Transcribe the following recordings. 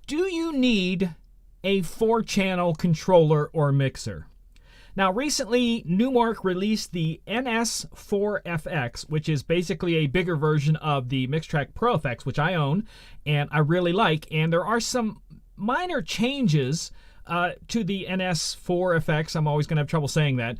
Do you need a 4-channel controller or mixer? Now, recently, Numark released the NS4FX, which is basically a bigger version of the Mixtrack Pro FX, which I own and I really like. And there are some minor changes to the NS4FX. I'm always going to have trouble saying that.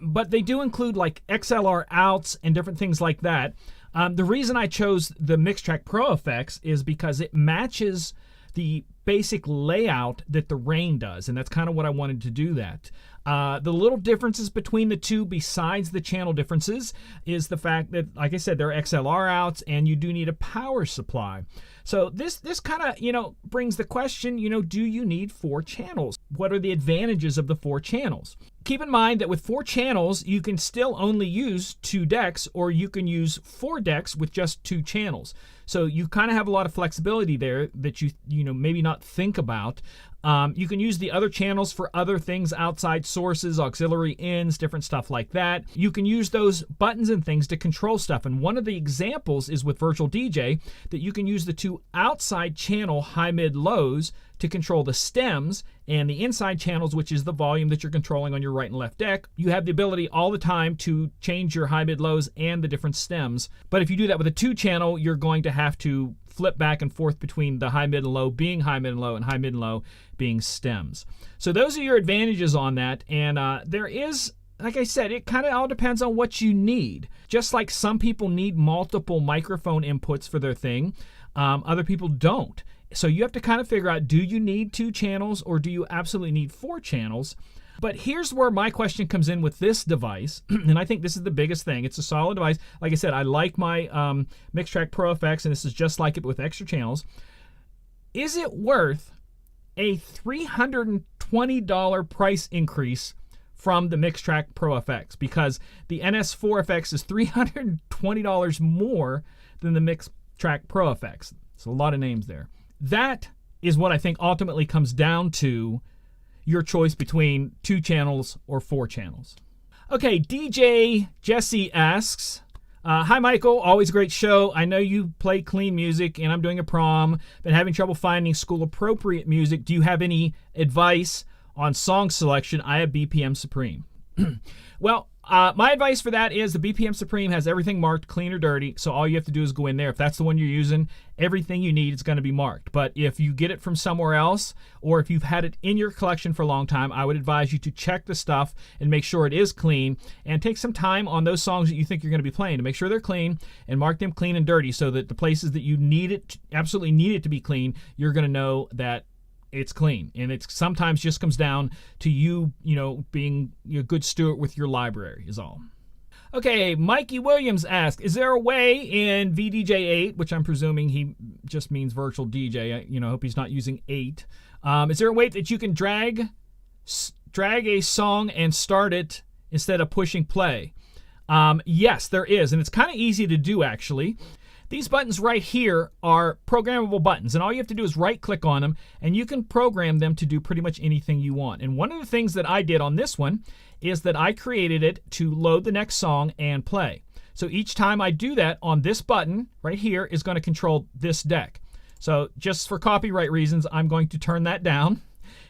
But they do include like XLR outs and different things like that. The reason I chose the Mixtrack Pro FX is because it matches the basic layout that the Rain does, and that's kind of what I wanted to do that. The little differences between the two, besides the channel differences, is the fact that, like I said, there are XLR outs and you do need a power supply. So this kind of, brings the question, do you need 4 channels? What are the advantages of the 4 channels? Keep in mind that with 4 channels, you can still only use 2 decks, or you can use 4 decks with just 2 channels. So you kind of have a lot of flexibility there that you maybe not think about. You can use the other channels for other things outside sources, auxiliary ins, different stuff like that. You can use those buttons and things to control stuff. And one of the examples is with Virtual DJ, that you can use the 2 outside channel high, mid, lows to control the stems, and the inside channels, which is the volume that you're controlling on your right and left deck. You have the ability all the time to change your high, mid, lows and the different stems. But if you do that with a 2-channel, you're going to have to flip back and forth between the high, mid, and low being high, mid, and low, and high, mid, and low being stems. So those are your advantages on that. And there is, like I said, it kind of all depends on what you need. Just like some people need multiple microphone inputs for their thing, other people don't. So you have to kind of figure out, do you need 2 channels or do you absolutely need 4 channels? But here's where my question comes in with this device, and I think this is the biggest thing. It's a solid device. Like I said, I like my Mixtrack Pro FX, and this is just like it with extra channels. Is it worth a $320 price increase from the Mixtrack Pro FX? Because the NS4FX is $320 more than the Mixtrack Pro FX. So a lot of names there. That is what I think ultimately comes down to your choice between 2 channels or 4 channels. Okay, DJ Jesse asks, hi Michael, always a great show. I know you play clean music and I'm doing a prom, been having trouble finding school appropriate music. Do you have any advice on song selection? I have BPM Supreme. Well, my advice for that is the BPM Supreme has everything marked clean or dirty, so all you have to do is go in there. If that's the one you're using, everything you need is going to be marked. But if you get it from somewhere else, or if you've had it in your collection for a long time, I would advise you to check the stuff and make sure it is clean, and take some time on those songs that you think you're going to be playing to make sure they're clean and mark them clean and dirty, so that the places that you need it, absolutely need it to be clean, you're going to know that it's clean. And it sometimes just comes down to you, being a good steward with your library is all. Okay, Mikey Williams asks, is there a way in VDJ8, which I'm presuming he just means virtual DJ, I hope he's not using 8. Is there a way that you can drag a song and start it instead of pushing play? Yes, there is, and it's kind of easy to do actually. These buttons right here are programmable buttons, and all you have to do is right-click on them, and you can program them to do pretty much anything you want. And one of the things that I did on this one is that I created it to load the next song and play. So each time I do that on this button right here is going to control this deck. So just for copyright reasons, I'm going to turn that down,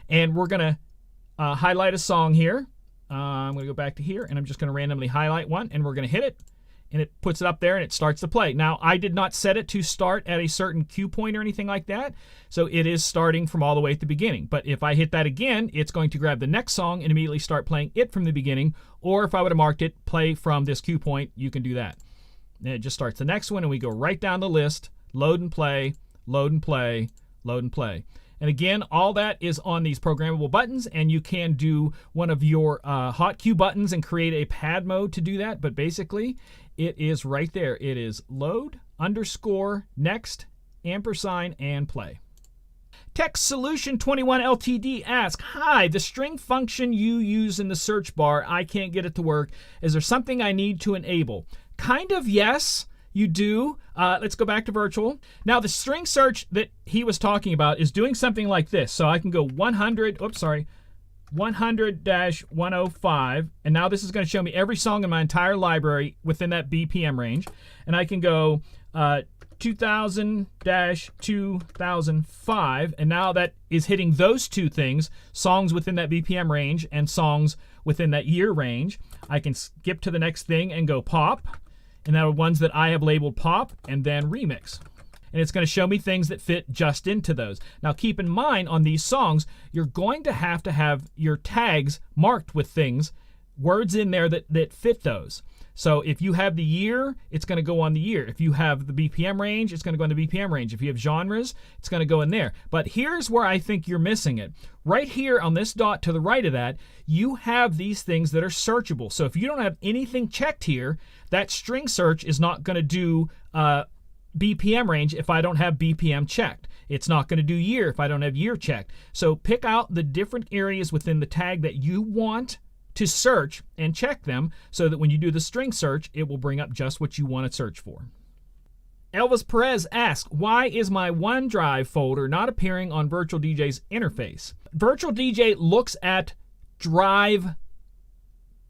and we're going to highlight a song here. I'm going to go back to here, and I'm just going to randomly highlight one, and we're going to hit it. And it puts it up there and it starts to play. Now, I did not set it to start at a certain cue point or anything like that, so it is starting from all the way at the beginning. But if I hit that again, it's going to grab the next song and immediately start playing it from the beginning. Or if I would have marked it, play from this cue point, you can do that. And it just starts the next one, and we go right down the list, load and play, load and play, load and play. And again, all that is on these programmable buttons, and you can do one of your hotkey buttons and create a pad mode to do that. But basically, it is right there. It is load, underscore, next, ampersand, and play. Tech Solution 21 Ltd asks, hi, the string function you use in the search bar, I can't get it to work. Is there something I need to enable? Kind of, yes. You do. Let's go back to virtual. Now, the string search that he was talking about is doing something like this. So I can go 100-105, and now this is going to show me every song in my entire library within that BPM range. And I can go 2000-2005, and now that is hitting those two things, songs within that BPM range and songs within that year range. I can skip to the next thing and go pop, and that are ones that I have labeled pop, and then remix. And it's going to show me things that fit just into those. Now keep in mind, on these songs, you're going to have your tags marked with things, words in there that fit those. So if you have the year, it's going to go on the year. If you have the BPM range, it's going to go in the BPM range. If you have genres, it's going to go in there. But here's where I think you're missing it. Right here on this dot to the right of that, you have these things that are searchable. So if you don't have anything checked here, that string search is not going to do BPM range if I don't have BPM checked. It's not going to do year if I don't have year checked. So pick out the different areas within the tag that you want to search and check them so that when you do the string search, it will bring up just what you want to search for. Elvis Perez asks, why is my OneDrive folder not appearing on Virtual DJ's interface? Virtual DJ looks at drive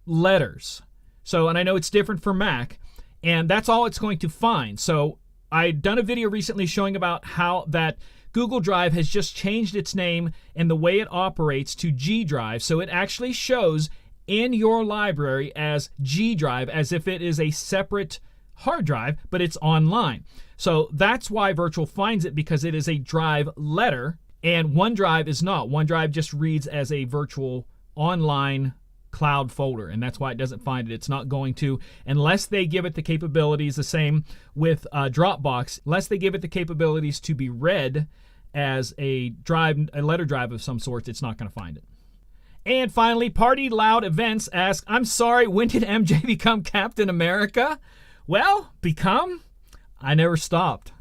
letters. So, and I know it's different for Mac, and that's all it's going to find. So I'd done a video recently showing about how that Google Drive has just changed its name and the way it operates to G Drive. So it actually shows in your library as G Drive, as if it is a separate hard drive, but it's online. So that's why Virtual finds it, because it is a drive letter, and OneDrive is not. OneDrive just reads as a virtual online cloud folder, and that's why it doesn't find it. It's not going to, unless they give it the capabilities, the same with Dropbox, unless they give it the capabilities to be read as a drive, a letter drive of some sort, it's not going to find it. And finally, Party Loud Events asks, I'm sorry, when did MJ become Captain America? Well, become? I never stopped.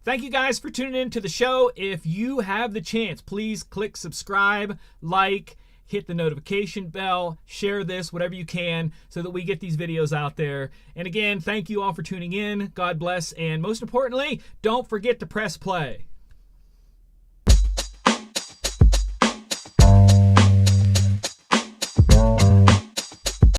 Thank you guys for tuning in to the show. If you have the chance, please click subscribe, like, hit the notification bell, share this, whatever you can, so that we get these videos out there. And again, thank you all for tuning in. God bless, and most importantly, don't forget to press play.